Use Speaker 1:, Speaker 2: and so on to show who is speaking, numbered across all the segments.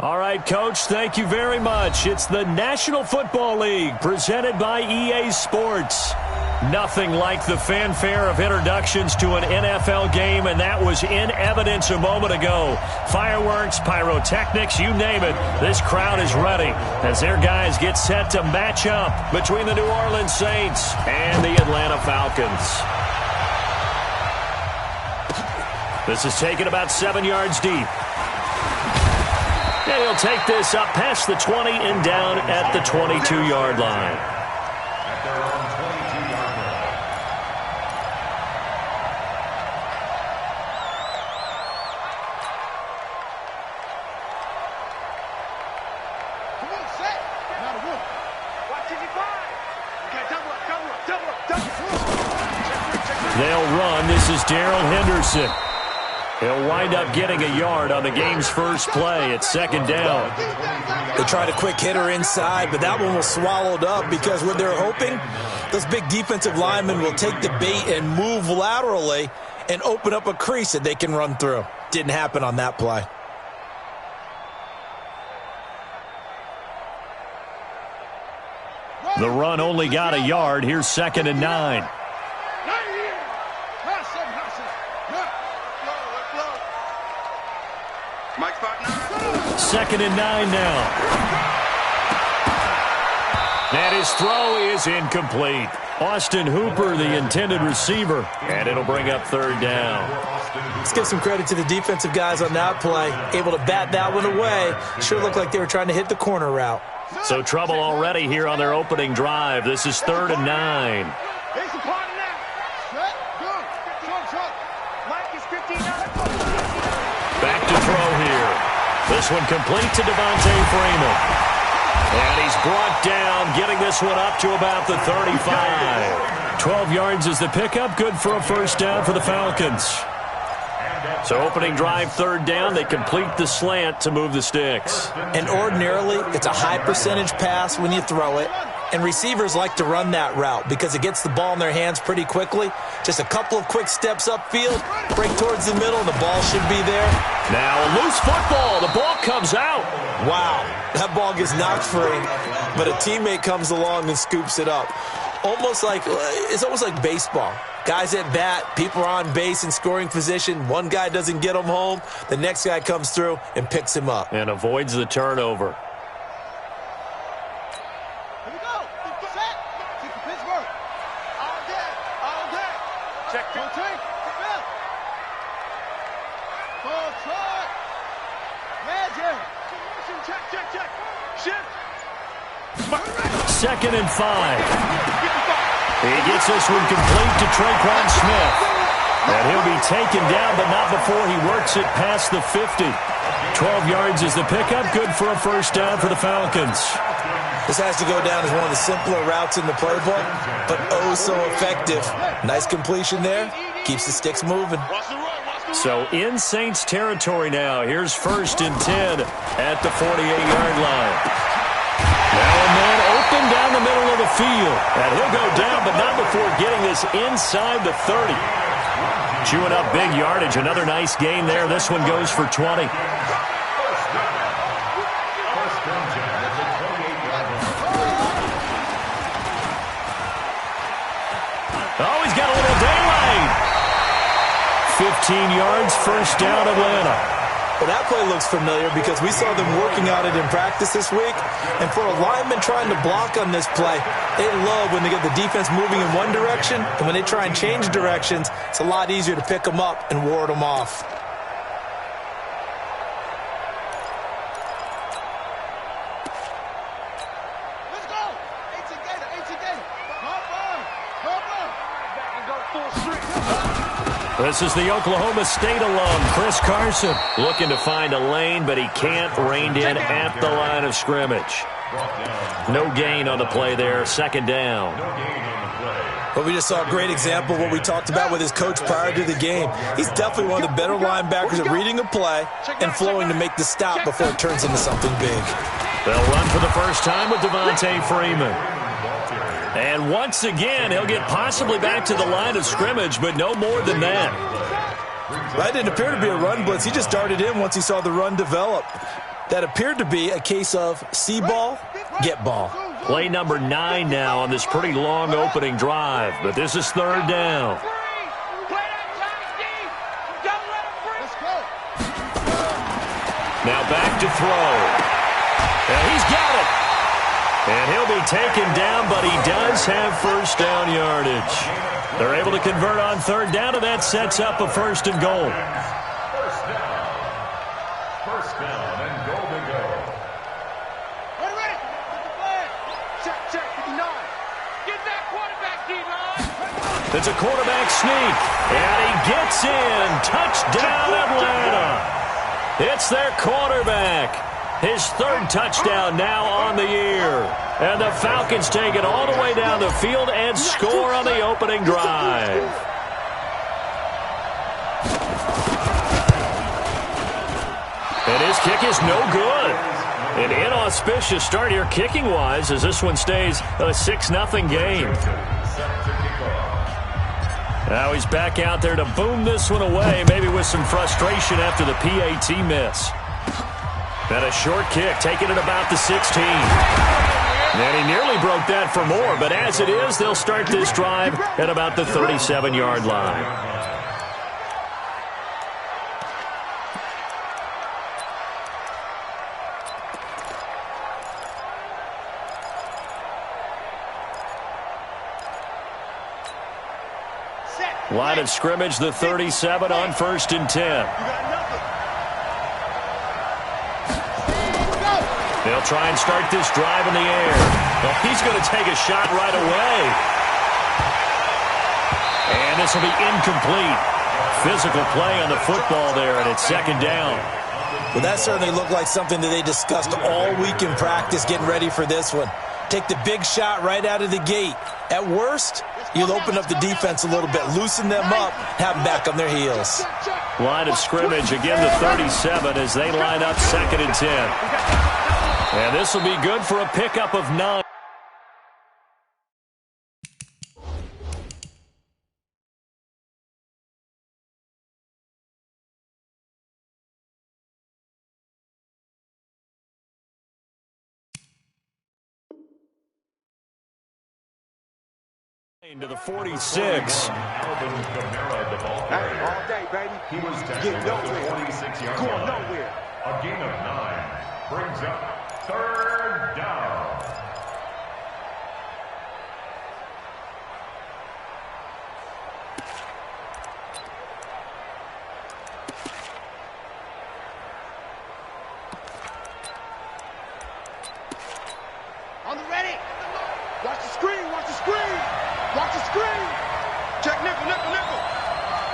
Speaker 1: All right, Coach, thank you very much. It's the National Football League presented by EA Sports. Nothing like the fanfare of introductions to an NFL game, and that was in evidence a moment ago. Fireworks, pyrotechnics, you name it. This crowd is ready as their guys get set to match up between the New Orleans Saints and the Atlanta Falcons. This is taken about 7 yards deep. And he'll take this up past the 20 and down at the 22-yard line. They'll run. This is Darrell Henderson. He'll wind up getting a yard on the game's first play at second down.
Speaker 2: They tried a quick hitter inside, but that one was swallowed up because what they're hoping, those big defensive linemen will take the bait and move laterally and open up a crease that they can run through. Didn't happen on that play.
Speaker 1: The run only got a yard. Here's 2nd and 9. Second and 9 now. And his throw is incomplete. Austin Hooper, the intended receiver, and it'll bring up 3rd down.
Speaker 2: Let's give some credit to the defensive guys on that play. Able to bat that one away. Sure looked like they were trying to hit the corner route.
Speaker 1: So trouble already here on their opening drive. This is 3rd and 9. Back to throw here. This one complete to Devontae Freeman. And he's brought down, getting this one up to about the 35. 12 yards is the pickup. Good for a first down for the Falcons. So opening drive, 3rd down. They complete the slant to move the sticks.
Speaker 2: And ordinarily, it's a high percentage pass when you throw it. And receivers like to run that route because it gets the ball in their hands pretty quickly. Just a couple of quick steps upfield, break towards the middle, and the ball should be there.
Speaker 1: Now a loose football. The ball comes out.
Speaker 2: Wow, that ball gets knocked free, but a teammate comes along and scoops it up. It's almost like baseball. Guys at bat, people are on base in scoring position. One guy doesn't get him home. The next guy comes through and picks him up.
Speaker 1: And avoids the turnover. Second and 5. He gets this one complete to Traquan Smith. And he'll be taken down, but not before he works it past the 50. 12 yards is the pickup. Good for a first down for the Falcons.
Speaker 2: This has to go down as one of the simpler routes in the playbook, but oh so effective. Nice completion there. Keeps the sticks moving.
Speaker 1: So in Saints territory now. Here's 1st and 10 at the 48-yard line. Now a man open down the middle of the field. And he'll go down, but not before getting this inside the 30. Chewing up big yardage. Another nice gain there. This one goes for 20. Oh, he's got a little daylight. 15 yards, first down, Atlanta.
Speaker 2: Well, that play looks familiar because we saw them working on it in practice this week. And for a lineman trying to block on this play, they love when they get the defense moving in one direction. And when they try and change directions, it's a lot easier to pick them up and ward them off.
Speaker 3: Let's go.
Speaker 1: This is the Oklahoma State alum, Chris Carson, looking to find a lane, but he can't. Reined in at the line of scrimmage. No gain on the play there, 2nd down.
Speaker 2: But we just saw a great example of what we talked about with his coach prior to the game. He's definitely one of the better linebackers at reading a play and flowing to make the stop before it turns into something big.
Speaker 1: They'll run for the first time with Devontae Freeman. And once again, he'll get possibly back to the line of scrimmage, but no more than that.
Speaker 2: That didn't appear to be a run blitz. He just darted in once he saw the run develop. That appeared to be a case of see ball, get ball.
Speaker 1: Play number 9 now on this pretty long opening drive, but this is third down. Now back to throw. And he's got it. And he'll be taken down, but he does have first down yardage. They're able to convert on third down, and that sets up a first and goal.
Speaker 3: First down and goal to go.
Speaker 4: Ready. Check, 59. Get that quarterback, D-line.
Speaker 1: It's a quarterback sneak, and he gets in. Touchdown, Atlanta. It's their quarterback. His third touchdown now on the year. And the Falcons take it all the way down the field and score on the opening drive. And his kick is no good. An inauspicious start here kicking-wise as this one stays a 6-0 game. Now he's back out there to boom this one away, maybe with some frustration after the PAT miss. And a short kick, taking it about the 16. And he nearly broke that for more, but as it is, they'll start this drive at about the 37-yard line. Line of scrimmage, the 37 on 1st and 10. They'll try and start this drive in the air. Well, he's going to take a shot right away. And this will be incomplete. Physical play on the football there, and it's second down.
Speaker 2: Well, that certainly looked like something that they discussed all week in practice, getting ready for this one. Take the big shot right out of the gate. At worst, you'll open up the defense a little bit, loosen them up, have them back on their heels.
Speaker 1: Line of scrimmage, again the 37 as they line up 2nd and 10. And this will be good for a pickup of 9. To the 46.
Speaker 4: All day, baby.
Speaker 3: He was
Speaker 4: Get nowhere.
Speaker 3: 46-yard
Speaker 4: Going
Speaker 3: line.
Speaker 4: nowhere.
Speaker 3: A gain of 9 brings up third down.
Speaker 4: On the ready. Watch the screen. Watch the screen. Watch the screen. Check nickel.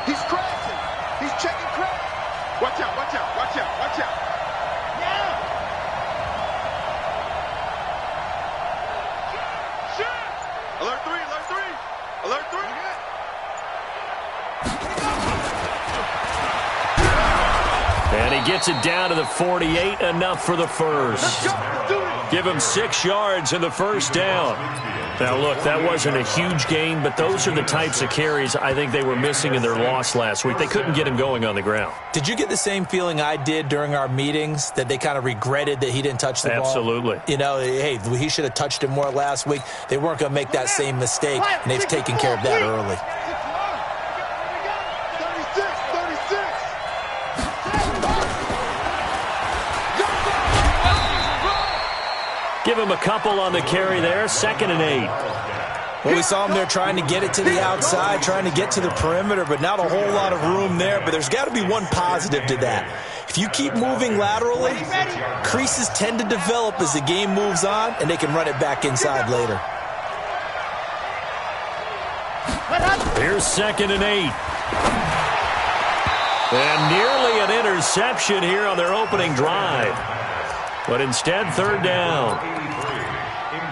Speaker 4: He's crashing. He's checking crash. Watch out. Now. Shot. Alert 3.
Speaker 1: And he gets it down to the 48, enough for the first. Give him 6 yards in the first down. Now, look, that wasn't a huge gain, but those are the types of carries I think they were missing in their loss last week. They couldn't get him going on the ground.
Speaker 2: Did you get the same feeling I did during our meetings, that they kind of regretted that he didn't touch the ball?
Speaker 1: Absolutely.
Speaker 2: You know, hey, he should have touched it more last week. They weren't going to make that same mistake, and they've taken care of that early.
Speaker 4: 36.
Speaker 1: Give him a couple on the carry there, 2nd and 8.
Speaker 2: Well, we saw him there trying to get it to the outside, trying to get to the perimeter, but not a whole lot of room there. But there's got to be one positive to that. If you keep moving laterally, creases tend to develop as the game moves on, and they can run it back inside later.
Speaker 1: Here's 2nd and 8. And nearly an interception here on their opening drive. But instead, 3rd down.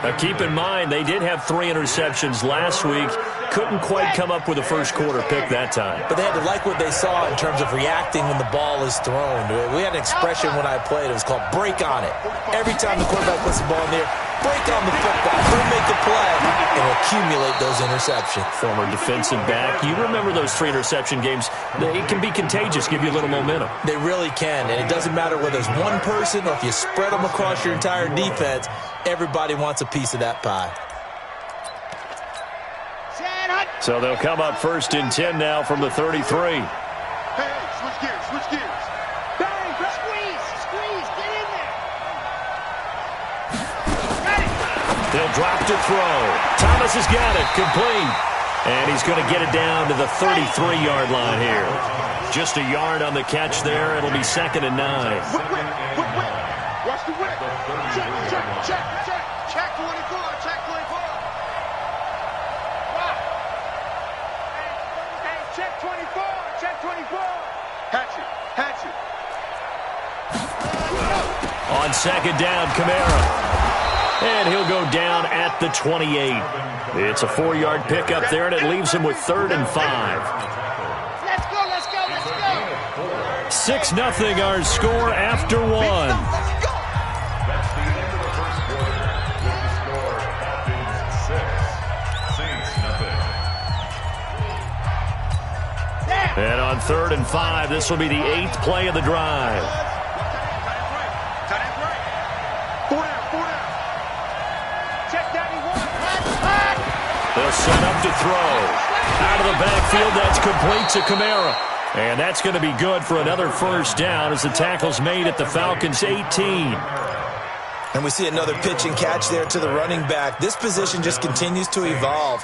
Speaker 1: Now, keep in mind, they did have 3 interceptions last week. Couldn't quite come up with a first-quarter pick that time.
Speaker 2: But they had to like what they saw in terms of reacting when the ball is thrown. We had an expression when I played. It was called break on it. Every time the quarterback puts the ball in there, break on the football. Don't make a play, and accumulate those interceptions.
Speaker 1: Former defensive back. You remember those 3 interception games. It can be contagious, give you a little momentum.
Speaker 2: They really can, and it doesn't matter whether it's one person or if you spread them across your entire defense, everybody wants a piece of that pie.
Speaker 1: So they'll come up 1st and 10 now from the 33.
Speaker 4: Hey, switch gears, switch gears.
Speaker 5: Bang, squeeze, get in there.
Speaker 1: They'll drop to throw. Thomas has got it, complete. And he's going to get it down to the 33-yard line here. Just a yard on the catch there. It'll be 2nd and 9.
Speaker 4: Whip. Watch the whip. Check 24, check 24. Check 24, check 24. Hatchet.
Speaker 1: On 2nd down, Kamara. And he'll go down at the 28. It's a 4-yard pickup there, and it leaves him with 3rd and 5.
Speaker 5: Let's go.
Speaker 1: 6-0 our score after 1.
Speaker 3: That's the end of the first quarter with the score Falcons 6, Saints nothing.
Speaker 1: And on 3rd and 5, this will be the 8th play of the drive.
Speaker 4: Tight end right. 4 down. Check down, he won.
Speaker 1: They'll set up to throw. Out of the backfield, that's complete to Kamara. And that's going to be good for another 1st down as the tackle's made at the Falcons' 18.
Speaker 2: And we see another pitch and catch there to the running back. This position just continues to evolve.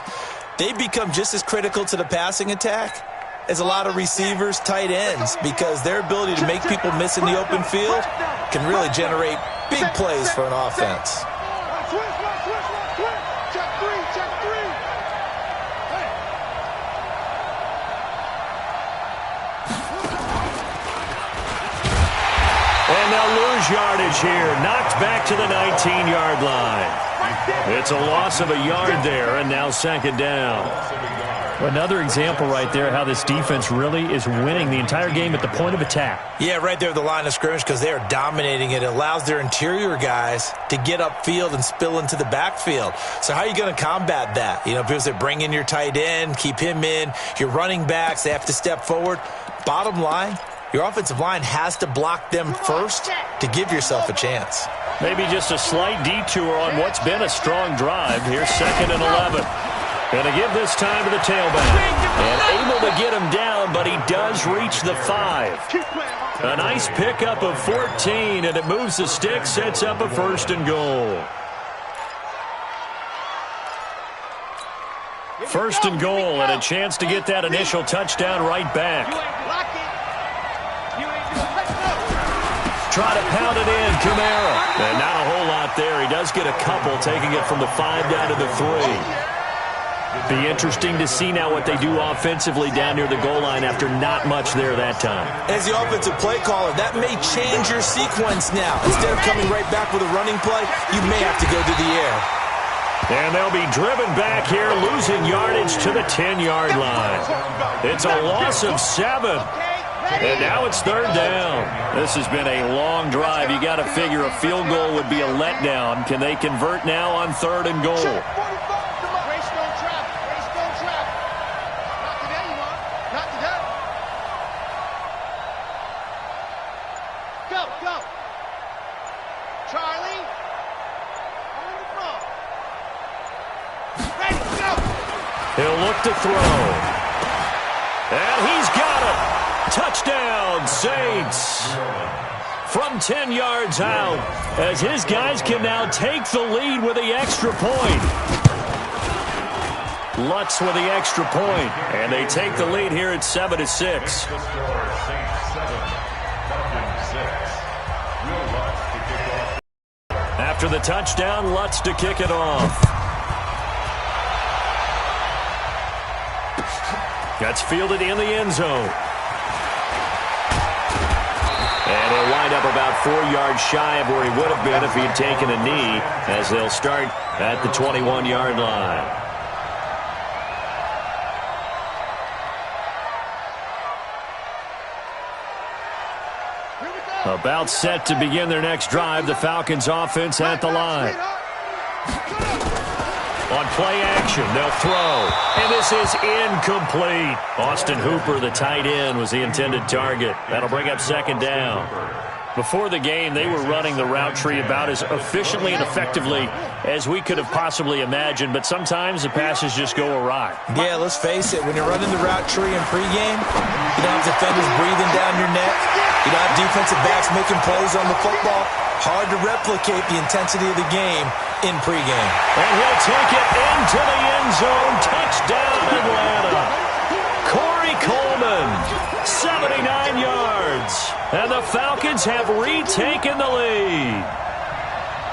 Speaker 2: They become just as critical to the passing attack as a lot of receivers, tight ends, because their ability to make people miss in the open field can really generate big plays for an offense.
Speaker 4: Check 3.
Speaker 1: And they'll lose yardage here. Knocked back to the 19-yard line. It's a loss of a yard there, and now 2nd down. Another example right there how this defense really is winning the entire game at the point of attack.
Speaker 2: Yeah, right there at the line of scrimmage because they are dominating it. It allows their interior guys to get upfield and spill into the backfield. So how are you going to combat that? You know, because they bring in your tight end, keep him in. Your running backs, they have to step forward. Bottom line, your offensive line has to block them first to give yourself a chance.
Speaker 1: Maybe just a slight detour on what's been a strong drive. Here's 2nd and 11. Going to give this time to the tailback. And able to get him down, but he does reach the 5. A nice pickup of 14, and it moves the stick, sets up a 1st and goal. 1st and goal, and a chance to get that initial touchdown right back. Try to pound it in, Kamara. And not a whole lot there. He does get a couple, taking it from the 5 down to the 3. Be interesting to see now what they do offensively down near the goal line after not much there that time.
Speaker 2: As the offensive play caller, that may change your sequence now. Instead of coming right back with a running play, you may have to go to the air.
Speaker 1: And they'll be driven back here, losing yardage to the 10-yard line. It's a loss of 7. And now it's 3rd down. This has been a long drive. You got to figure a field goal would be a letdown. Can they convert now on 3rd and goal? He'll look to throw. And he's got it. Touchdown, Saints. From 10 yards out, as his guys can now take the lead with the extra point. Lutz with the extra point, and they take the lead here at 7-6. After the touchdown, Lutz to kick it off. That's fielded in the end zone. And he'll wind up about 4 yards shy of where he would have been if he had taken a knee, as they'll start at the 21-yard line. About set to begin their next drive, the Falcons offense at the line. On play action, they'll throw. And this is incomplete. Austin Hooper, the tight end, was the intended target. That'll bring up second down. Before the game, they were running the route tree about as efficiently and effectively as we could have possibly imagined, but sometimes the passes just go awry.
Speaker 2: Yeah, let's face it. When you're running the route tree in pregame, you don't have defenders breathing down your neck. You don't have defensive backs making plays on the football. Hard to replicate the intensity of the game in pregame.
Speaker 1: And he'll take it into the end zone. Touchdown, Atlanta. Corey Coleman, 79 yards. And the Falcons have retaken the lead.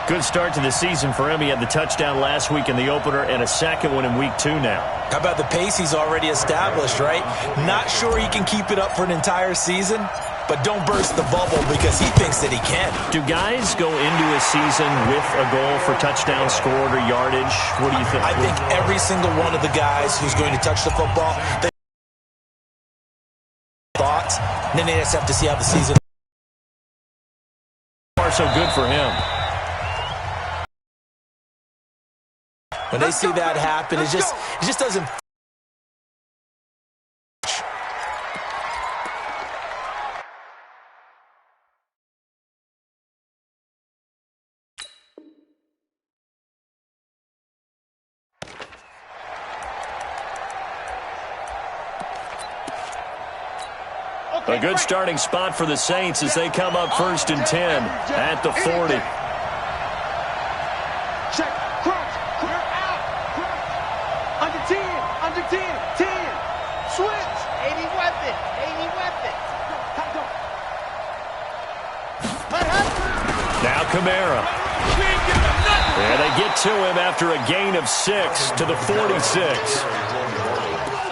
Speaker 1: Good start to the season for him. He had the touchdown last week in the opener and a second one in week 2 now.
Speaker 2: How about the pace he's already established, right? Not sure he can keep it up for an entire season, but don't burst the bubble because he thinks that he can.
Speaker 1: Do guys go into a season with a goal for touchdown scored or yardage? What do you think?
Speaker 2: I think every single one of the guys who's going to touch the football, they thoughts, and then they just have to see how the season.
Speaker 1: So good for him.
Speaker 2: When they see that happen, it just doesn't.
Speaker 1: A good starting spot for the Saints as they come up 1st and 10 at the 40.
Speaker 4: Check, crunch, clear out, crunch. Under 10, under 10, 10. Switch.
Speaker 5: 80 weapon, 80 weapon.
Speaker 1: Now Kamara. And they get to him after a gain of 6 to the 46.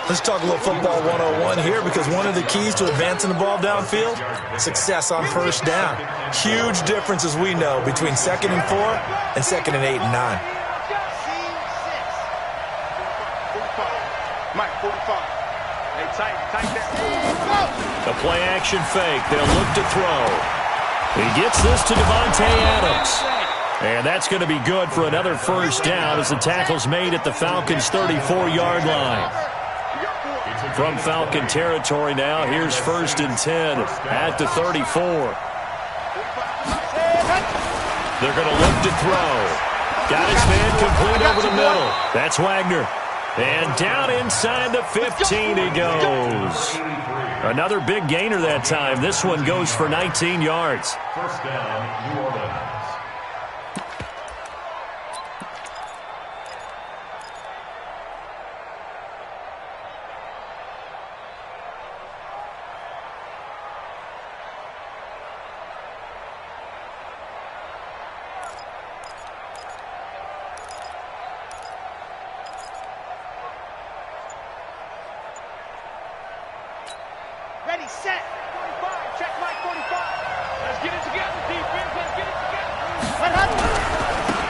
Speaker 2: Let's talk a little football 101 here because one of the keys to advancing the ball downfield, success on first down. Huge difference, as we know, between 2nd and 4 and 2nd and 8 and 9.
Speaker 4: Mike, 45. Hey, tight there.
Speaker 1: A play action fake. They'll look to throw. He gets this to Devontae Adams. And that's going to be good for another first down as the tackle's made at the Falcons' 34-yard line. From Falcon territory now, here's 1st and 10 at the 34. They're going to look to throw. Got his man complete over the middle. That's Wagner. And down inside the 15 he goes. Another big gainer that time. This one goes for 19 yards.
Speaker 3: First down, New Orleans.
Speaker 5: Ready, set.
Speaker 4: 45, check Mike, 45. Let's get it together, defense. Let's get it together.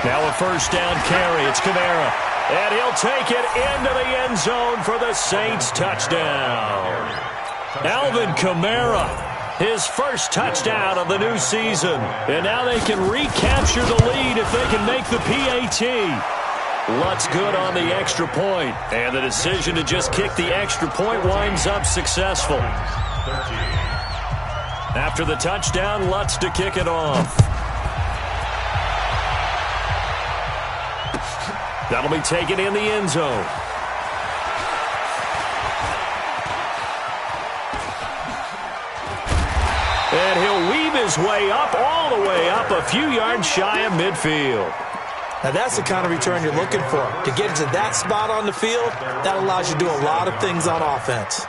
Speaker 1: Now a first down carry. It's Kamara. And he'll take it into the end zone for the Saints touchdown. Alvin Kamara, his first touchdown of the new season. And now they can recapture the lead if they can make the PAT. Lutz good on the extra point. And the decision to just kick the extra point winds up successful. After the touchdown, Lutz to kick it off. That'll be taken in the end zone. And he'll weave his way up, all the way up, a few yards shy of midfield.
Speaker 2: Now, that's the kind of return you're looking for. To get to that spot on the field, that allows you to do a lot of things on offense.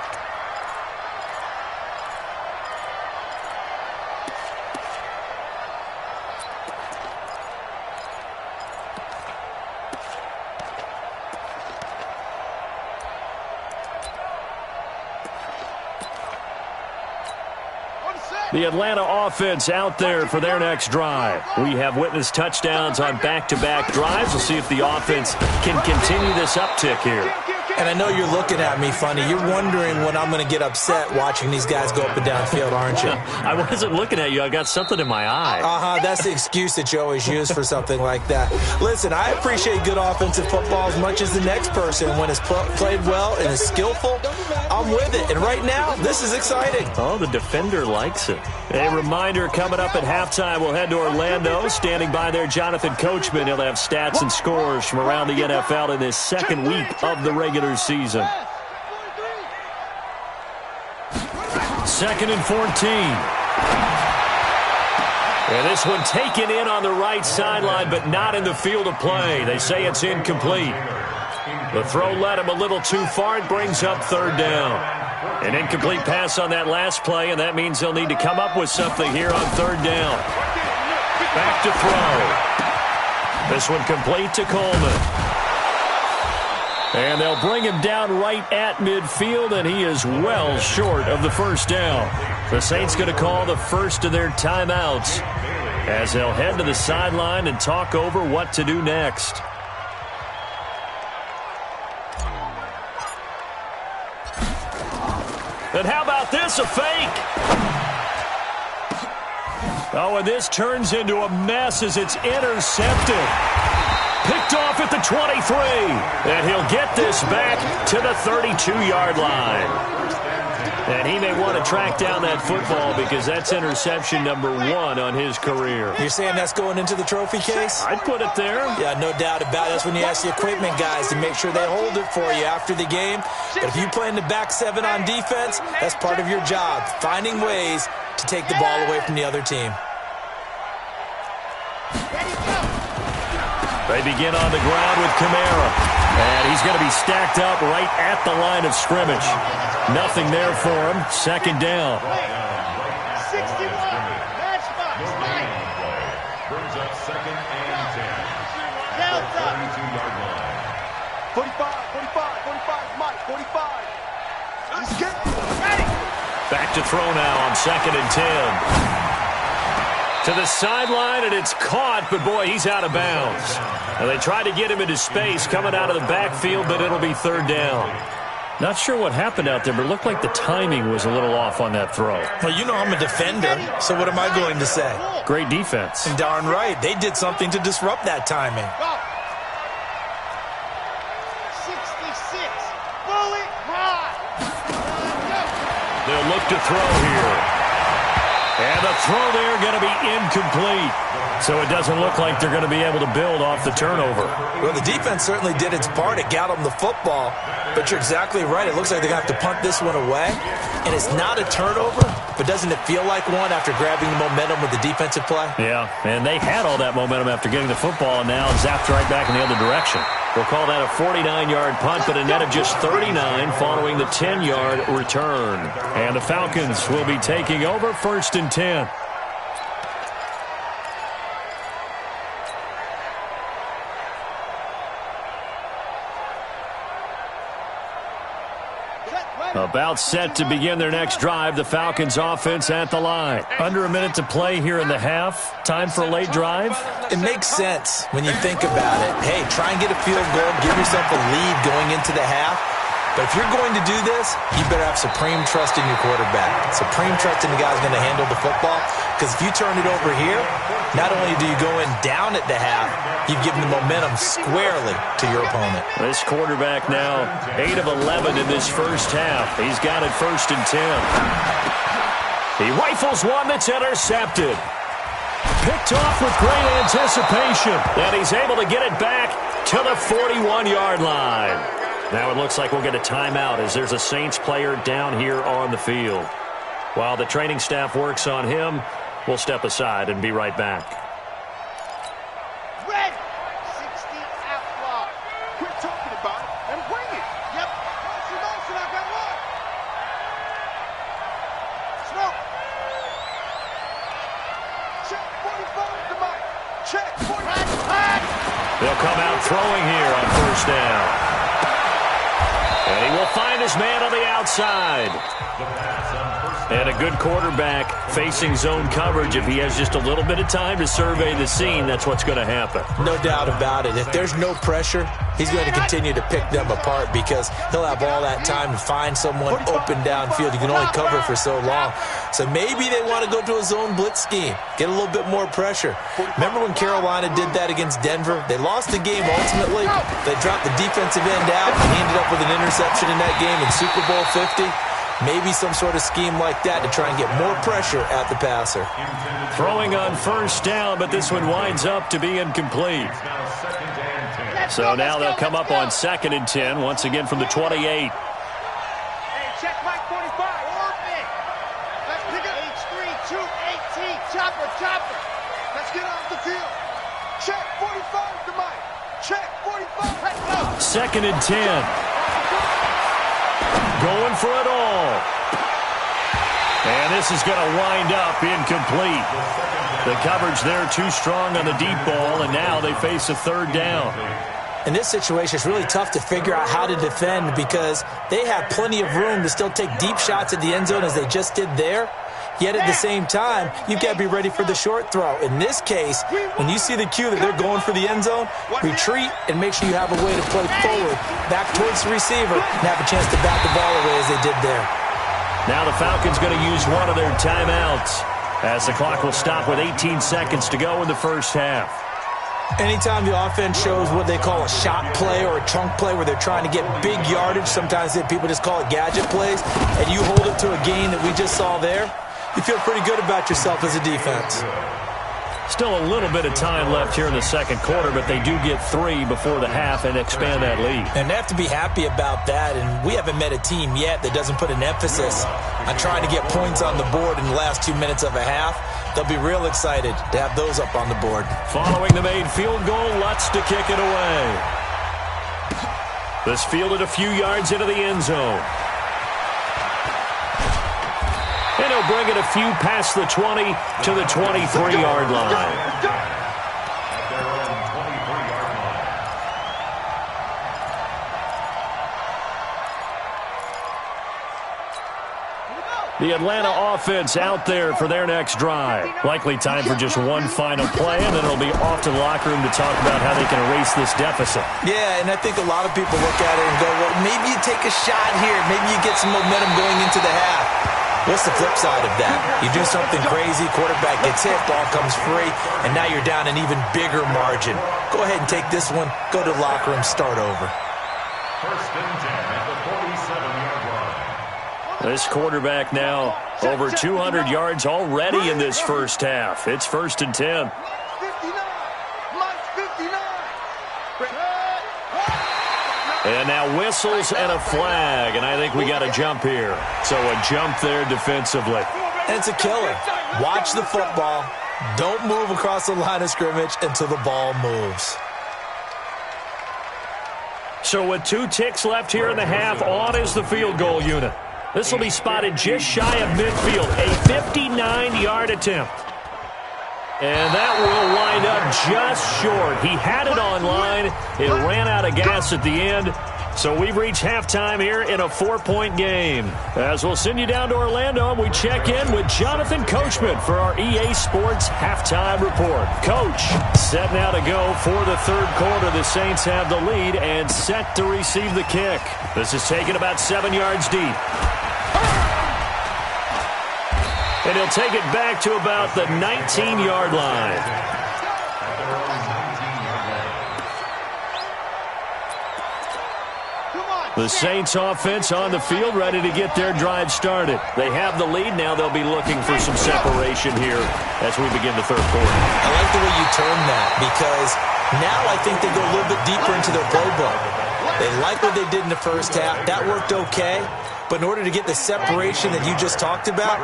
Speaker 1: The Atlanta offense out there for their next drive. We have witnessed touchdowns on back-to-back drives. We'll see if the offense can continue this uptick here.
Speaker 2: And I know you're looking at me funny. You're wondering when I'm going to get upset watching these guys go up and down field, aren't you?
Speaker 1: I wasn't looking at you. I got something in my eye.
Speaker 2: That's the excuse that you always use for something like that. Listen, I appreciate good offensive football as much as the next person. When it's played well and is skillful, I'm with it. And right now, this is exciting.
Speaker 1: Oh, the defender likes it. A reminder, coming up at halftime, we'll head to Orlando. Standing by there, Jonathan Coachman. He'll have stats and scores from around the NFL in this second week of the regular season. 2nd and 14. And this one taken in on the right sideline, but not in the field of play. They say it's incomplete. The throw led him a little too far. It brings up 3rd down. An incomplete pass on that last play, and that means they'll need to come up with something here on 3rd down. Back to throw. This one complete to Coleman. And they'll bring him down right at midfield, and he is well short of the 1st down. The Saints going to call the first of their timeouts as they'll head to the sideline and talk over what to do next. And how about this, a fake? Oh, and this turns into a mess as it's intercepted. Picked off at the 23. And he'll get this back to the 32-yard line. And he may want to track down that football because that's interception number 1 on his career.
Speaker 2: You're saying that's going into the trophy case?
Speaker 1: I'd put it there.
Speaker 2: Yeah, no doubt about it. That's when you ask the equipment guys to make sure they hold it for you after the game. But if you play in the back 7 on defense, that's part of your job, finding ways to take the ball away from the other team.
Speaker 1: They begin on the ground with Kamara. And he's going to be stacked up right at the line of scrimmage. Nothing there for him. 2nd down.
Speaker 5: 61. Matchbox.
Speaker 3: Brings up 2nd and 10.
Speaker 5: Delta.
Speaker 3: 32-yard line.
Speaker 4: 45, Mike, 45. Let's get it.
Speaker 5: Ready.
Speaker 1: Back to throw now on 2nd and 10. To the sideline, and it's caught, but boy, he's out of bounds. Now, they tried to get him into space coming out of the backfield, but it'll be 3rd down. Not sure what happened out there, but it looked like the timing was a little off on that throw.
Speaker 2: Well, you know I'm a defender, so what am I going to say?
Speaker 1: Great defense.
Speaker 2: And darn right, they did something to disrupt that timing.
Speaker 5: 66. Bullet high.
Speaker 1: They'll look to throw here. And the throw there going to be incomplete. So it doesn't look like they're going to be able to build off the turnover.
Speaker 2: Well, the defense certainly did its part. It got them the football. But you're exactly right. It looks like they're going to have to punt this one away. And it's not a turnover, but doesn't it feel like one after grabbing the momentum with the defensive play?
Speaker 1: Yeah, and they had all that momentum after getting the football, and now zapped right back in the other direction. We'll call that a 49-yard punt, but a net of just 39 following the 10-yard return. And the Falcons will be taking over 1st and 10. About set to begin their next drive. The Falcons offense at the line. Under a minute to play here in the half. Time for a late drive.
Speaker 2: It makes sense when you think about it. Hey, try and get a field goal. Give yourself a lead going into the half. But if you're going to do this, you better have supreme trust in your quarterback. Supreme trust in the guy who's going to handle the football. Because if you turn it over here, not only do you go in down at the half, you've given the momentum squarely to your opponent.
Speaker 1: This quarterback now 8 of 11 in this first half. He's got it 1st and 10. He rifles one that's intercepted. Picked off with great anticipation. And he's able to get it back to the 41-yard line. Now it looks like we'll get a timeout as there's a Saints player down here on the field. While the training staff works on him, we'll step aside and be right back.
Speaker 5: Red. 60 outlaw.
Speaker 4: Quit talking about it and bring it.
Speaker 5: Yep.
Speaker 4: Motion, I got one.
Speaker 5: Smoke.
Speaker 4: Check 45 to Mike. Check 45.
Speaker 5: Hot.
Speaker 1: They'll come out throwing here on 1st down. And he will find his man on the outside.
Speaker 3: The pass on 1st
Speaker 1: And a good quarterback facing zone coverage, if he has just a little bit of time to survey the scene, that's what's going to happen.
Speaker 2: No doubt about it. If there's no pressure, he's going to continue to pick them apart because he'll have all that time to find someone open downfield. You can only cover for so long. So maybe they want to go to a zone blitz scheme, get a little bit more pressure. Remember when Carolina did that against Denver? They lost the game ultimately. They dropped the defensive end out, and he ended up with an interception in that game in Super Bowl 50. Maybe some sort of scheme like that to try and get more pressure at the passer.
Speaker 1: Throwing on first down, but this one winds up to be incomplete. So now they'll come up on 2nd and 10, once again from the 28.
Speaker 5: Hey, check Mike 45. Orbit. Let's pick up H3, 218. Chopper, chopper.
Speaker 4: Let's get off the field. Check 45 to Mike. Check 45. Let's go.
Speaker 1: 2nd and 10. Going for it all. And this is going to wind up incomplete. The coverage there too strong on the deep ball, and now they face a 3rd down.
Speaker 2: In this situation, it's really tough to figure out how to defend because they have plenty of room to still take deep shots at the end zone as they just did there. Yet at the same time, you've got to be ready for the short throw. In this case, when you see the cue that they're going for the end zone, retreat and make sure you have a way to play forward, back towards the receiver, and have a chance to bat the ball away as they did there.
Speaker 1: Now the Falcons going to use one of their timeouts as the clock will stop with 18 seconds to go in the first half.
Speaker 2: Anytime the offense shows what they call a shot play or a chunk play where they're trying to get big yardage, sometimes people just call it gadget plays, and you hold it to a gain that we just saw there, you feel pretty good about yourself as a defense.
Speaker 1: Still a little bit of time left here in the second quarter, but they do get 3 before the half and expand that lead.
Speaker 2: And they have to be happy about that, and we haven't met a team yet that doesn't put an emphasis on trying to get points on the board in the last 2 minutes of a half. They'll be real excited to have those up on the board.
Speaker 1: Following the made field goal, Lutz to kick it away. This fielded a few yards into the end zone. And he'll bring it a few past the 20 to the 23-yard line. The Atlanta offense out there for their next drive. Likely time for just one final play, and then it'll be off to the locker room to talk about how they can erase this deficit.
Speaker 2: Yeah, and I think a lot of people look at it and go, well, maybe you take a shot here. Maybe you get some momentum going into the half. What's the flip side of that? You do something crazy, quarterback gets hit, ball comes free, and now you're down an even bigger margin. Go ahead and take this one, go to the locker room, start over.
Speaker 3: 1st and 10 at the 47-yard line.
Speaker 1: This quarterback now over 200 yards already in this first half. It's 1st and 10.
Speaker 4: 59. Mike's 59.
Speaker 1: And now whistles and a flag, and I think we got a jump here. So a jump there defensively.
Speaker 2: And it's a killer. Watch the football. Don't move across the line of scrimmage until the ball moves.
Speaker 1: So with 2 ticks left here in the half, on is the field goal unit. This will be spotted just shy of midfield, a 59-yard attempt. And that will wind up just short. He had it on line. It ran out of gas at the end. So we've reached halftime here in a 4-point game. As we'll send you down to Orlando, we check in with Jonathan Coachman for our EA Sports Halftime Report. Coach, set now to go for the third quarter. The Saints have the lead and set to receive the kick. This is taken about 7 yards deep. And he'll take it back to about the 19-yard line. The Saints offense on the field, ready to get their drive started. They have the lead. Now they'll be looking for some separation here as we begin the third quarter.
Speaker 2: I like the way you term that because now I think they go a little bit deeper into their playbook. They like what they did in the first half. That worked okay. But in order to get the separation that you just talked about,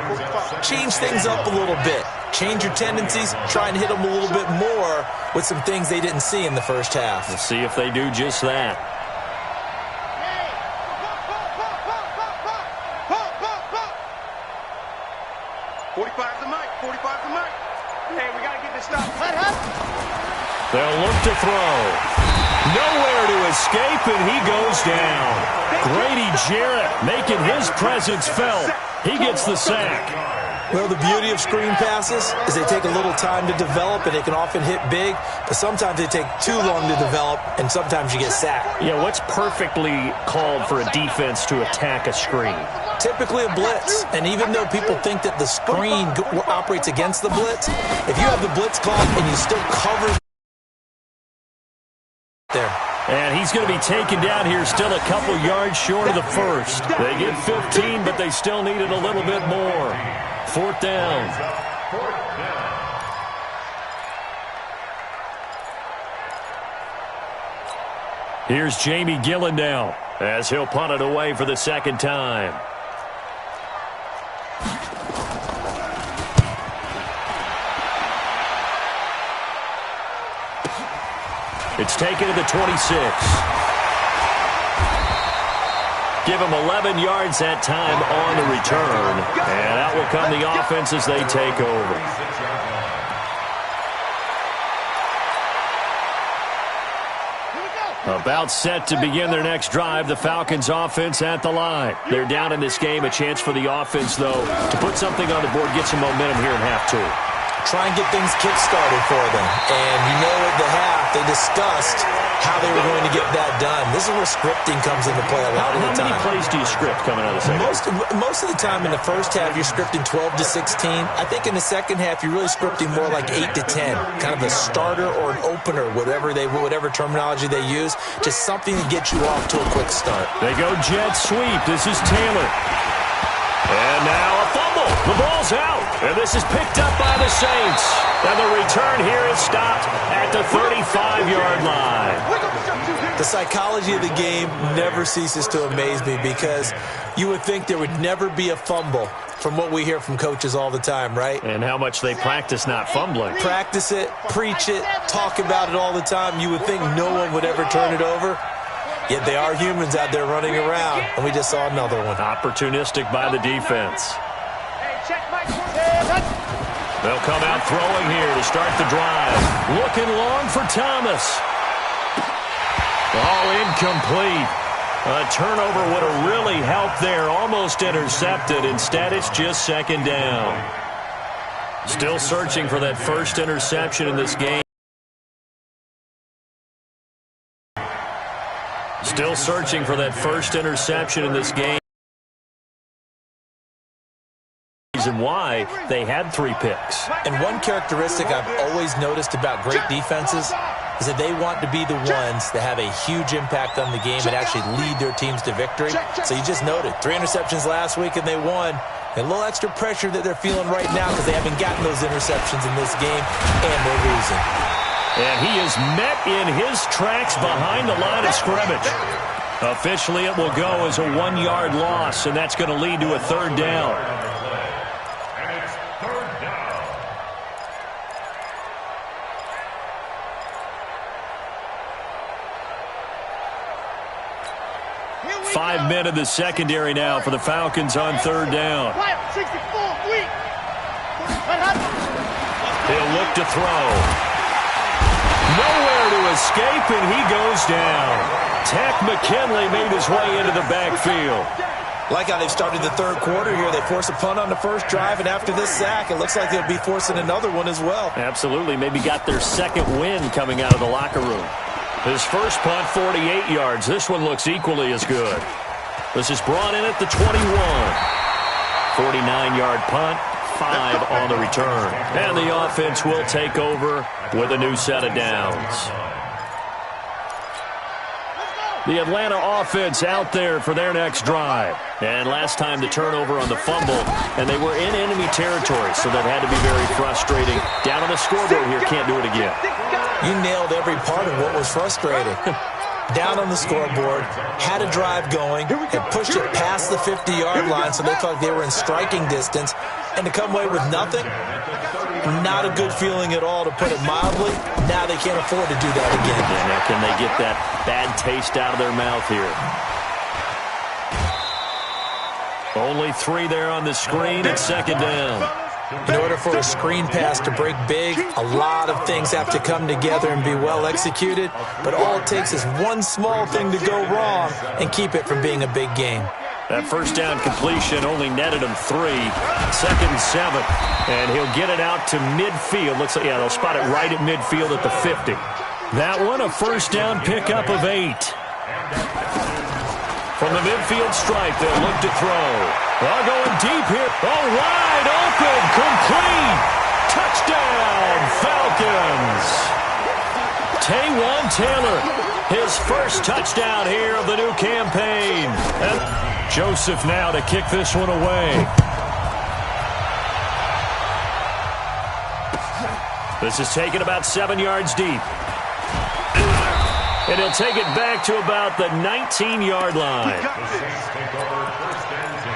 Speaker 2: change things up a little bit. Change your tendencies, try and hit them a little bit more with some things they didn't see in the first half.
Speaker 1: Let's see if they do just that.
Speaker 4: 45 to Mike. 45 to Mike. Hey, we got to get this stop.
Speaker 1: They'll look to throw. Nowhere to escape, and he goes down. Grady Jarrett making his presence felt. He gets the sack.
Speaker 2: Well, the beauty of screen passes is they take a little time to develop, and they can often hit big, but sometimes they take too long to develop, and sometimes you get sacked.
Speaker 1: Yeah, what's perfectly called for a defense to attack a screen?
Speaker 2: Typically a blitz, and even though people think that the screen operates against the blitz, if you have the blitz called and you still cover there.
Speaker 1: And he's going to be taken down here still a couple yards short of the first. They get 15, but they still needed a little bit more. Fourth down. Here's Jamie Gillen now as he'll punt it away for the second time. It's taken to the 26. Give him 11 yards that time on the return. And out will come the offense as they take over. About set to begin their next drive, the Falcons offense at the line. They're down in this game. A chance for the offense, though, to put something on the board, get some momentum here in half two.
Speaker 2: Try and get things kick-started for them. And you know at the half, they discussed how they were going to get that done. This is where scripting comes into play a lot of the time.
Speaker 1: How many plays do you script coming out of the second?
Speaker 2: Most of the time in the first half, you're scripting 12 to 16. I think in the second half, you're really scripting more like 8 to 10. Kind of a starter or an opener, whatever terminology they use. Just something to get you off to a quick start.
Speaker 1: They go jet sweep. This is Taylor. And now a fumble. The ball's out. And this is picked up by the Saints. And the return here is stopped at the 35-yard line.
Speaker 2: The psychology of the game never ceases to amaze me because you would think there would never be a fumble from what we hear from coaches all the time, right?
Speaker 1: And how much they practice not fumbling.
Speaker 2: Practice it, preach it, talk about it all the time. You would think no one would ever turn it over. Yet they are humans out there running around, and we just saw another one.
Speaker 1: Opportunistic by the defense. They'll come out throwing here to start the drive. Looking long for Thomas. All incomplete. A turnover would have really helped there. Almost intercepted. Instead, it's just second down. Still searching for that first interception in this game. Still searching for that first interception in this game. And why they had 3 picks.
Speaker 2: And one characteristic I've always noticed about great defenses is that they want to be the ones that have a huge impact on the game and actually lead their teams to victory. So you just noted 3 interceptions last week and they won. And a little extra pressure that they're feeling right now because they haven't gotten those interceptions in this game and they're losing.
Speaker 1: And he is met in his tracks behind the line of scrimmage. Officially, it will go as a 1-yard loss, and that's going to lead to a third down.
Speaker 3: And it's third down.
Speaker 1: 5 men in the secondary now for the Falcons on third down. He'll look to throw. Nowhere to escape, and he goes down. Tech McKinley made his way into the backfield.
Speaker 2: Like how they've started the third quarter here. They force a punt on the first drive, and after this sack, it looks like they'll be forcing another one as well.
Speaker 1: Absolutely. Maybe got their second win coming out of the locker room. His first punt, 48 yards. This one looks equally as good. This is brought in at the 21. 49-yard punt, 5 on the return. And the offense will take over with a new set of downs. The Atlanta offense out there for their next drive. And last time the turnover on the fumble, and they were in enemy territory, so that had to be very frustrating. Down on the scoreboard here, can't do it again.
Speaker 2: You nailed every part of what was frustrating. Down on the scoreboard, had a drive going, and pushed it past the 50-yard line so they felt like they were in striking distance, and to come away with nothing, not a good feeling at all, to put it mildly. Now they can't afford to do that again.
Speaker 1: And now can they get that bad taste out of their mouth here? Only 3 there on the screen at second down.
Speaker 2: In order for a screen pass to break big, a lot of things have to come together and be well executed, but all it takes is one small thing to go wrong and keep it from being a big game.
Speaker 1: That first down completion only netted him 3. 2nd and 7. And he'll get it out to midfield. Looks like, yeah, they'll spot it right at midfield at the 50. That one, a first down pickup of 8. From the midfield stripe, they'll look to throw. They're going deep here. Oh, wide open, complete. Touchdown, Falcons. Taywan Taylor, his first touchdown here of the new campaign. And Joseph now to kick this one away. This is taken about 7 yards deep. And he'll take it back to about the 19-yard line.
Speaker 3: The Saints take over 1st and 10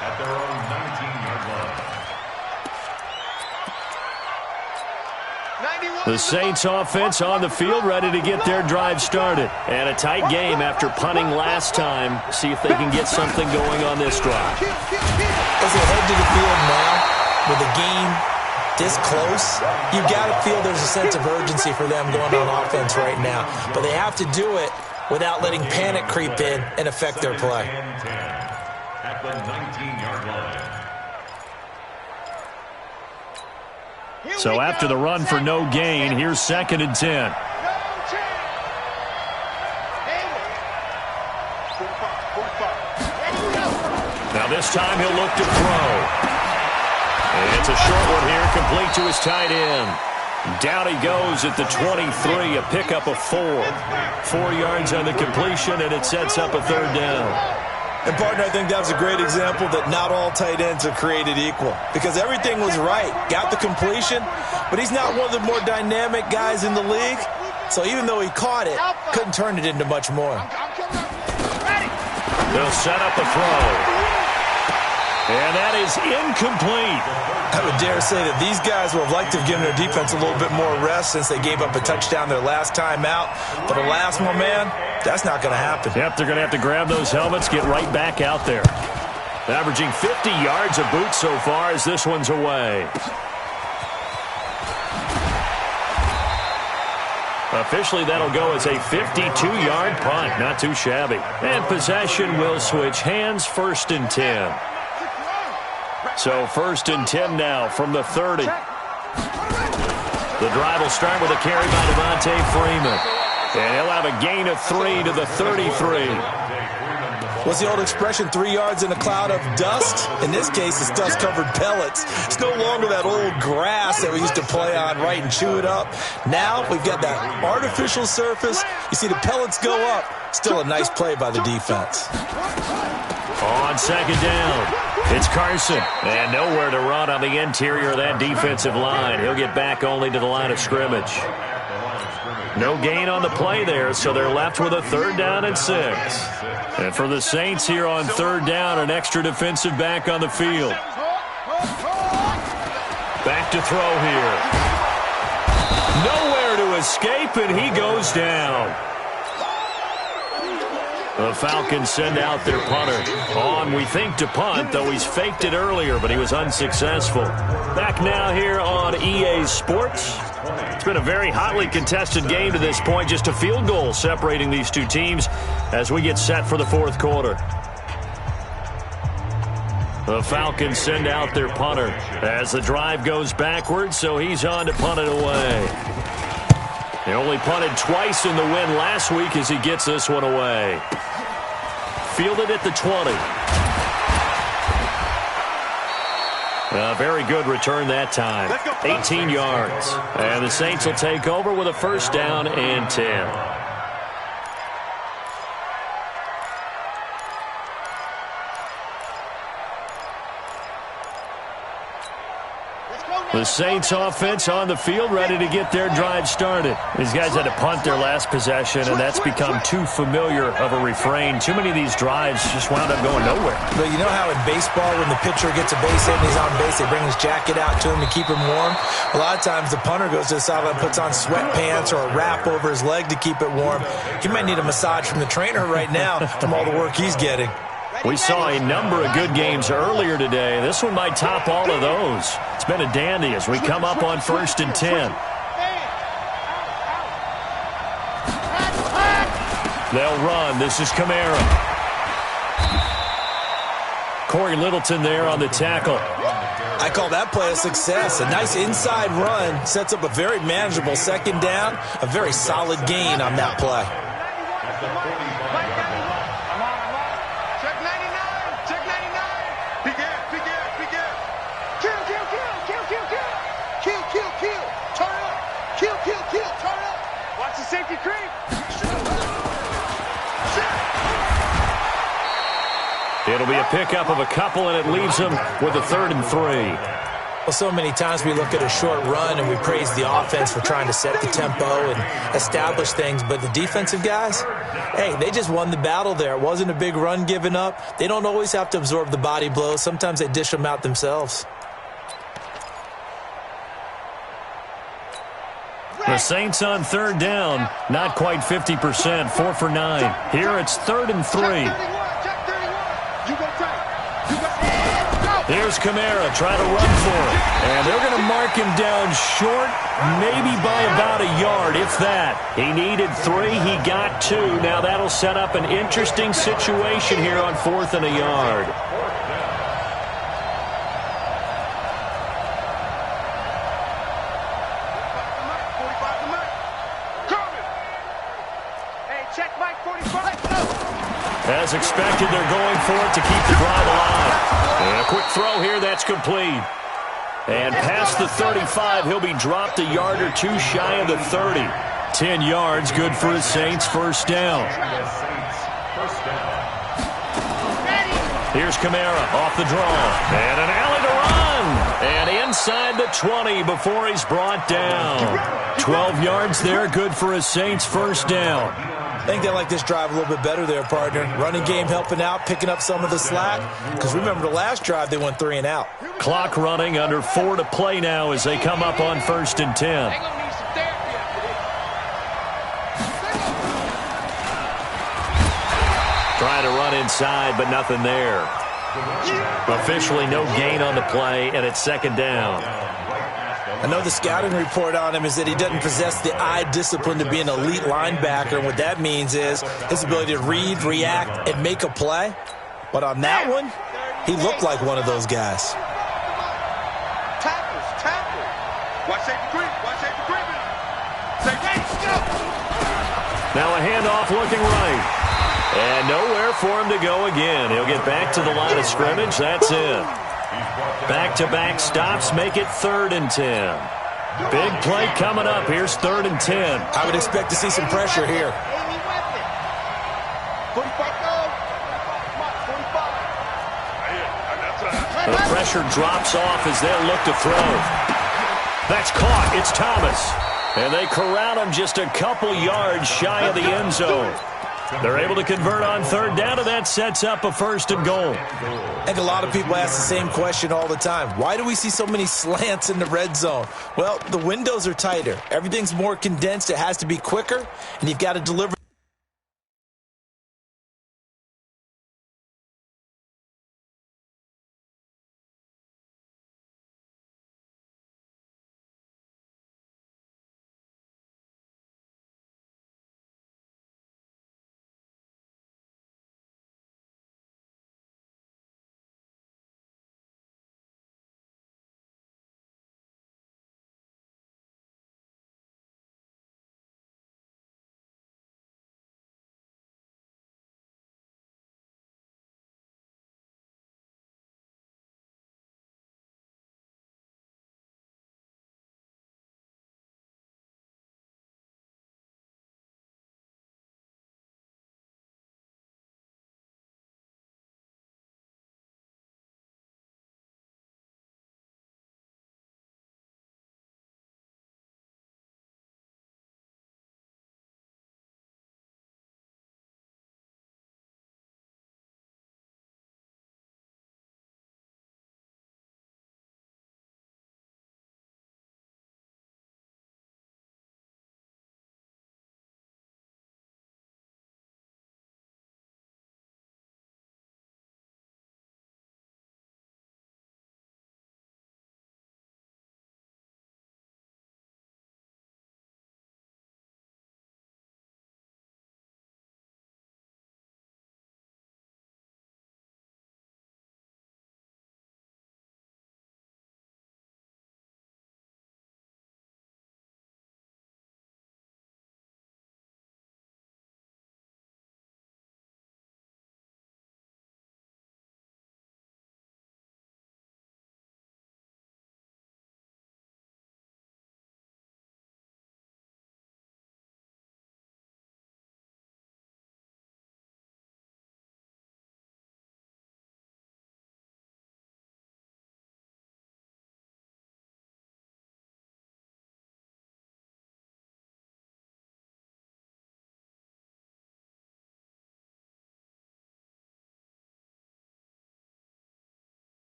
Speaker 3: at their own 19-yard line.
Speaker 1: The Saints offense on the field, ready to get their drive started. And a tight game after punting last time. See if they can get something going on this drive.
Speaker 2: As they head to the field now with the game this close, you got to feel there's a sense of urgency for them going on offense right now. But they have to do it without letting panic creep in and affect their play.
Speaker 3: At the 19-yard line.
Speaker 1: So after the run for no gain, here's 2nd and 10. Now this time he'll look to throw. And it's a short one here, complete to his tight end. Down he goes at the 23, a pickup of 4. 4 yards on the completion, and it sets up a 3rd down.
Speaker 2: And, partner, I think that was a great example that not all tight ends are created equal. Because everything was right. Got the completion, but he's not one of the more dynamic guys in the league. So even though he caught it, couldn't turn it into much more.
Speaker 1: They'll set up the throw. And that is incomplete.
Speaker 2: I would dare say that these guys would have liked to have given their defense a little bit more rest since they gave up a touchdown their last time out. But alas, my man, that's not going to happen.
Speaker 1: Yep, they're going to have to grab those helmets, get right back out there. Averaging 50 yards a boot so far as this one's away. Officially, that'll go as a 52-yard punt. Not too shabby. And possession will switch hands, 1st and 10. So 1st and 10 now from the 30. The drive will start with a carry by Devontae Freeman. And he'll have a gain of 3 to the 33.
Speaker 2: What's the old expression, 3 yards in a cloud of dust? In this case, it's dust-covered pellets. It's no longer that old grass that we used to play on, right, and chew it up. Now we've got that artificial surface. You see the pellets go up. Still a nice play by the defense.
Speaker 1: On 2nd down, it's Carson. And nowhere to run on the interior of that defensive line. He'll get back only to the line of scrimmage. No gain on the play there, so they're left with a 3rd down and 6. And for the Saints here on 3rd down, an extra defensive back on the field. Back to throw here. Nowhere to escape, and he goes down. The Falcons send out their punter. On, we think, to punt, though he's faked it earlier, but he was unsuccessful. Back now here on EA Sports. It's been a very hotly contested game to this point. Just a field goal separating these two teams as we get set for the 4th quarter. The Falcons send out their punter as the drive goes backwards, so he's on to punt it away. He only punted twice in the win last week as he gets this one away. Fielded at the 20. A very good return that time. 18 yards. And the Saints will take over with a 1st down and 10. The Saints offense on the field, ready to get their drive started. These guys had to punt their last possession, and that's become too familiar of a refrain. Too many of these drives just wound up going nowhere.
Speaker 2: But you know how in baseball, when the pitcher gets a base hit and he's on base, they bring his jacket out to him to keep him warm? A lot of times the punter goes to the sideline, puts on sweatpants or a wrap over his leg to keep it warm. He might need a massage from the trainer right now from all the work he's getting.
Speaker 1: We saw a number of good games earlier today. This one might top all of those. It's been a dandy as we come up on 1st and 10. They'll run. This is Kamara. Corey Littleton there on the tackle.
Speaker 2: I call that play a success. A nice inside run sets up a very manageable second down. A very solid gain on that play.
Speaker 4: Check 99. Check 99. Big ass, big ass, big ass. Kill, kill, kill, kill, kill, kill. Kill, kill, kill. Turn up. Kill, kill, kill. Turn up.
Speaker 5: Watch the safety creep.
Speaker 1: It'll be a pickup of a couple, and it leaves them with a 3rd and 3.
Speaker 2: Well, so many times we look at a short run and we praise the offense for trying to set the tempo and establish things, but the defensive guys, hey, they just won the battle there. It wasn't a big run given up. They don't always have to absorb the body blows. Sometimes they dish them out themselves.
Speaker 1: The Saints on 3rd down, not quite 50%, 4 for 9. Here it's 3rd and 3. Here's Kamara trying to run for it. And they're going to mark him down short, maybe by about a yard, if that. He needed 3. He got 2. Now that'll set up an interesting situation here on 4th and a yard.
Speaker 5: Hey, check Mike 45.
Speaker 1: As expected, they're going for it to keep the drive alive. And a quick throw here, that's complete. And past the 35, he'll be dropped a yard or 2 shy of the 30. 10 yards, good for the Saints, 1st down. Here's Kamara off the draw. And an alley to run. And inside the 20 before he's brought down. 12 yards there, good for a Saints, 1st down.
Speaker 2: I think they like this drive a little bit better there, partner. Running game helping out, picking up some of the slack. Because remember, the last drive, they went 3 and out.
Speaker 1: Clock running, under 4 to play now as they come up on 1st and 10. Trying to run inside, but nothing there. Officially no gain on the play, and it's 2nd down.
Speaker 2: I know the scouting report on him is that he doesn't possess the eye discipline to be an elite linebacker. And what that means is his ability to read, react, and make a play. But on that one, he looked like one of those guys.
Speaker 4: Tackles, tackle. Watch safety creep. Watch safety creeping. Safety, go.
Speaker 1: Now a handoff looking right. And nowhere for him to go again. He'll get back to the line of scrimmage. That's it. Back-to-back stops make it 3rd and 10. Big play coming up. Here's 3rd and 10.
Speaker 2: I would expect to see some pressure here.
Speaker 4: 45.
Speaker 1: The pressure drops off as they'll look to throw. That's caught. It's Thomas. And they corral him just a couple yards shy of the end zone. They're able to convert on 3rd down, and that sets up a 1st and goal.
Speaker 2: I think a lot of people ask the same question all the time. Why do we see so many slants in the red zone? Well, the windows are tighter. Everything's more condensed. It has to be quicker, and you've got to deliver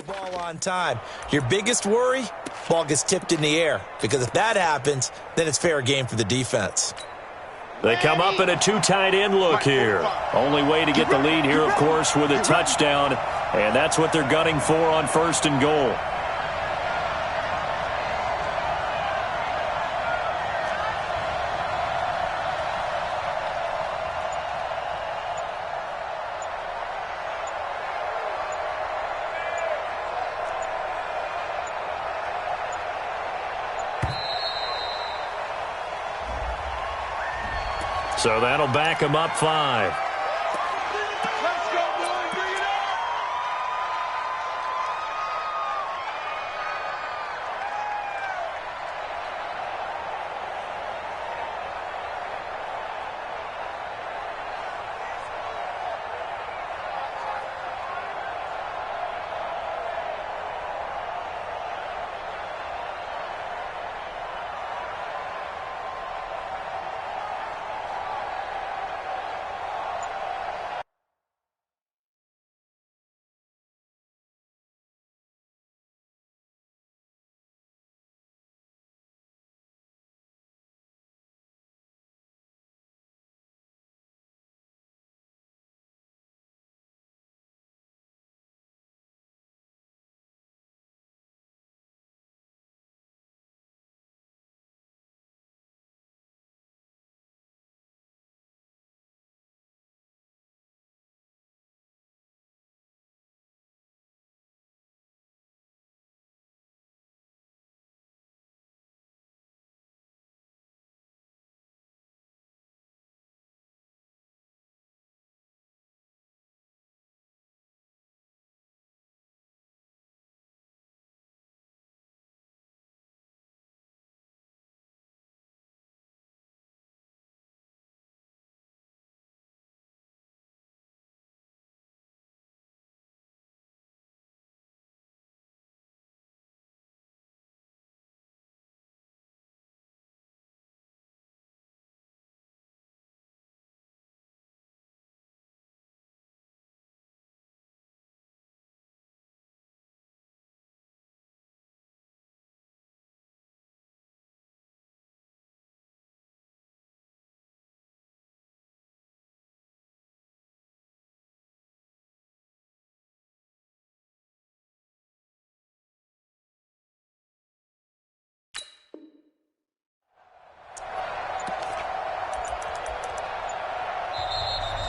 Speaker 2: ball on time. Your biggest worry, ball gets tipped in the air. Because if that happens, then it's fair game for the defense.
Speaker 1: They come up in a two tight end look here. Only way to get the lead here, of course, with a touchdown. And that's what they're gunning for on 1st and goal. So that'll back him up 5.
Speaker 4: Let's go, boy. Bring it on.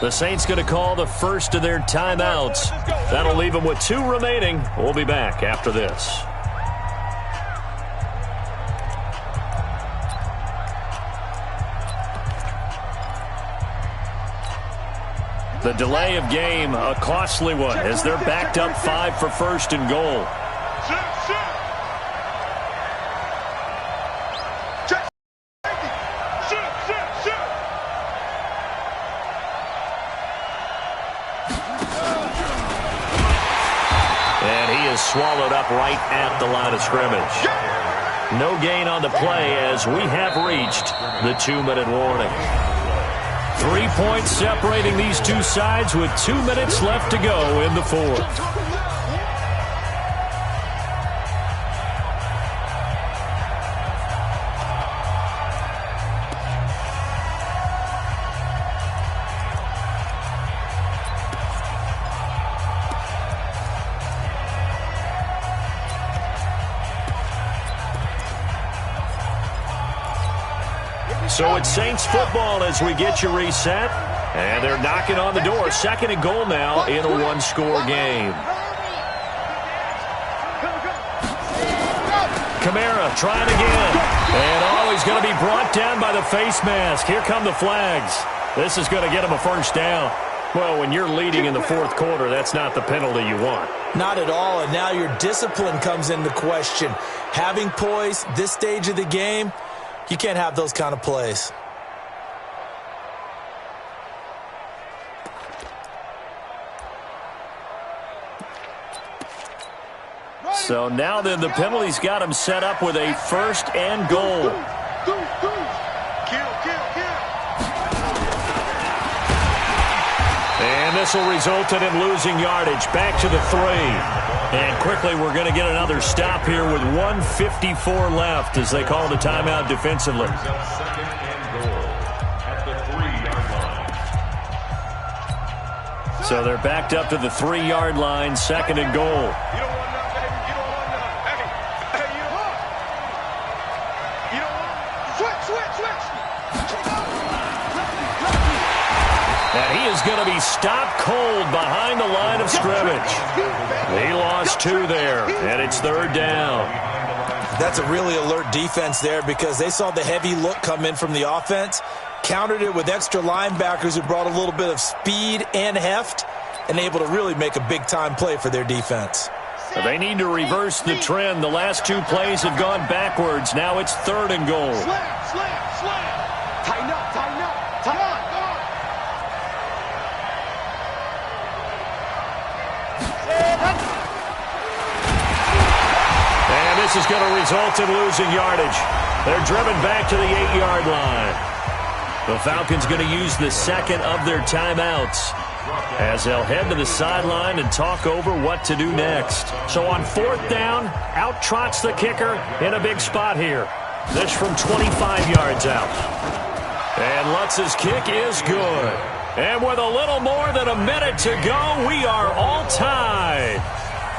Speaker 1: The Saints going to call the first of their timeouts. That'll leave them with 2 remaining. We'll be back after this. The delay of game, a costly one, as they're backed up 5 for 1st and goal. Swallowed up right at the line of scrimmage. No gain on the play as we have reached the 2-minute warning. 3 points separating these two sides with 2 minutes left to go in the 4th. So it's Saints football as we get you reset. And they're knocking on the door. 2nd and goal now in a 1-score game. Kamara trying again. And he's going to be brought down by the face mask. Here come the flags. This is going to get him a 1st down. Well, when you're leading in the 4th quarter, that's not the penalty you want.
Speaker 2: Not at all, and now your discipline comes into question. Having poise this stage of the game, you can't have those kind of plays.
Speaker 1: So now then the penalty's got him set up with a 1st and goal. And this will result in him losing yardage. Back to the 3. And quickly we're going to get another stop here with 1:54 left as they call the timeout defensively.
Speaker 3: Second and goal at the 3-yard line.
Speaker 1: So they're backed up to the 3-yard line, second and goal.
Speaker 4: You don't want none, baby. You don't want none. Hey, you don't want. You don't want. Switch.
Speaker 1: And he is going to be stopped cold behind the line of scrimmage. He lost 2 there, and it's third down.
Speaker 2: That's a really alert defense there because they saw the heavy look come in from the offense, countered it with extra linebackers who brought a little bit of speed and heft, and able to really make a big-time play for their defense.
Speaker 1: They need to reverse the trend. The last 2 plays have gone backwards. Now it's third and goal.
Speaker 4: Slam. Tighten up. Come on.
Speaker 1: And this is going to result in losing yardage. They're driven back to the 8-yard line. The Falcons going to use the second of their timeouts as they'll head to the sideline and talk over what to do next. So on 4th down, out trots the kicker in a big spot here. This from 25 yards out. And Lutz's kick is good. And with a little more than a minute to go, we are all tied.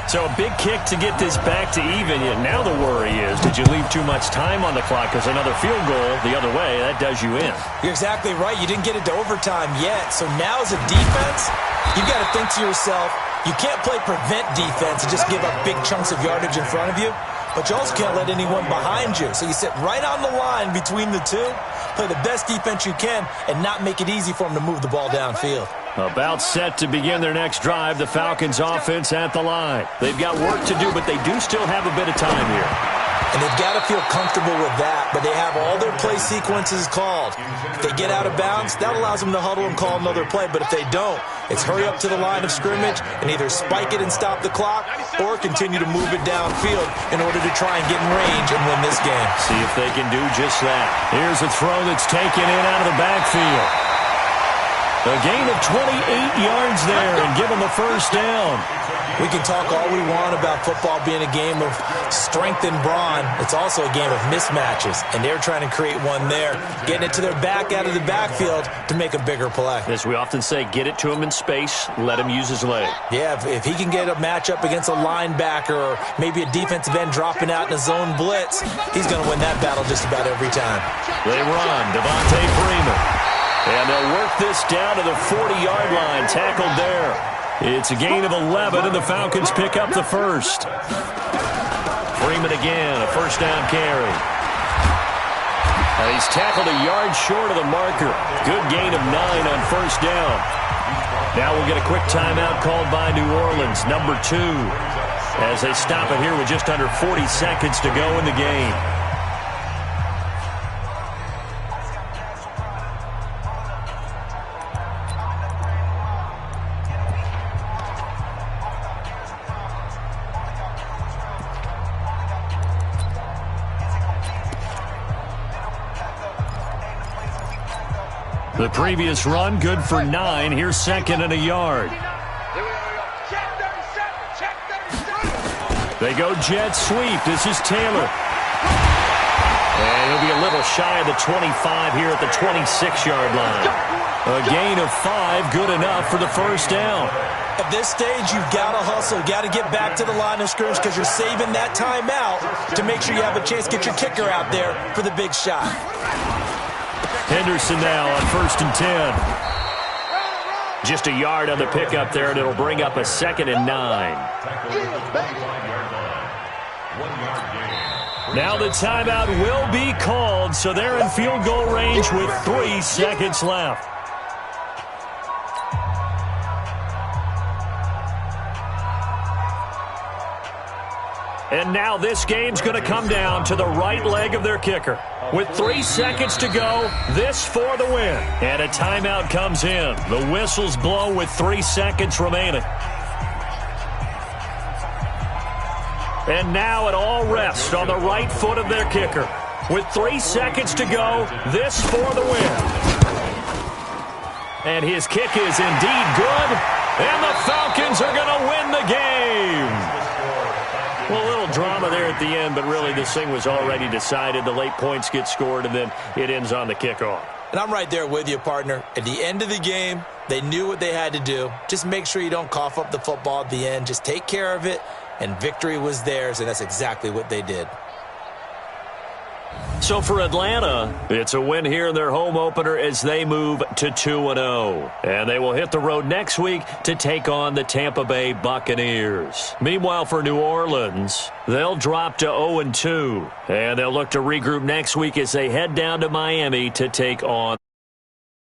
Speaker 1: So a big kick to get this back to even. Yet now the worry is, did you leave too much time on the clock? Because another field goal the other way, that does you in.
Speaker 2: You're exactly right. You didn't get it to overtime yet. So now as a defense, you've got to think to yourself, you can't play prevent defense and just give up big chunks of yardage in front of you. But you also can't let anyone behind you. So you sit right on the line between the two, play the best defense you can, and not make it easy for them to move the ball downfield.
Speaker 1: About set to begin their next drive, the Falcons offense at the line. They've got work to do, but they do still have a bit of time here.
Speaker 2: And they've got to feel comfortable with that, but they have all their play sequences called. If they get out of bounds, that allows them to huddle and call another play, but if they don't, it's hurry up to the line of scrimmage and either spike it and stop the clock or continue to move it downfield in order to try and get in range and win this game.
Speaker 1: See if they can do just that. Here's a throw that's taken in out of the backfield. A gain of 28 yards there and give them a first down.
Speaker 2: We can talk all we want about football being a game of strength and brawn. It's also a game of mismatches, and they're trying to create one there, getting it to their back out of the backfield to make a bigger play.
Speaker 1: As we often say, get it to him in space, let him use his leg.
Speaker 2: Yeah, if he can get a matchup against a linebacker or maybe a defensive end dropping out in a zone blitz, he's going to win that battle just about every time.
Speaker 1: They run, Devontae Freeman. And they'll work this down to the 40-yard line, tackled there. It's a gain of 11, and the Falcons pick up the first. Freeman again, a first down carry. And he's tackled a yard short of the marker. Good gain of 9 on first down. Now we'll get a quick timeout called by New Orleans, number 2, as they stop it here with just under 40 seconds to go in the game. The previous run, good for 9. Here's second and a yard. They go jet sweep. This is Taylor. And he'll be a little shy of the 25 here at the 26-yard line. A gain of 5, good enough for the first down.
Speaker 2: At this stage, you've got to hustle. You've got to get back to the line of scrimmage because you're saving that timeout to make sure you have a chance to get your kicker out there for the big shot.
Speaker 1: Henderson now on first and 10. Just a yard on the pickup there, and it'll bring up a second and 9. Now the timeout will be called, so they're in field goal range with 3 seconds left. And now this game's going to come down to the right leg of their kicker. With 3 seconds to go, this for the win. And a timeout comes in. The whistles blow with 3 seconds remaining. And now it all rests on the right foot of their kicker. With 3 seconds to go, this for the win. And his kick is indeed good. And the Falcons are going to win the game. Well, a little drama there at the end, but really this thing was already decided. The late points get scored, and then it ends on the kickoff.
Speaker 2: And I'm right there with you, partner. At the end of the game, they knew what they had to do. Just make sure you don't cough up the football at the end. Just take care of it, and victory was theirs, and that's exactly what they did.
Speaker 1: So for Atlanta, it's a win here in their home opener as they move to 2-0. And they will hit the road next week to take on the Tampa Bay Buccaneers. Meanwhile, for New Orleans, they'll drop to 0-2. And they'll look to regroup next week as they head down to Miami to take on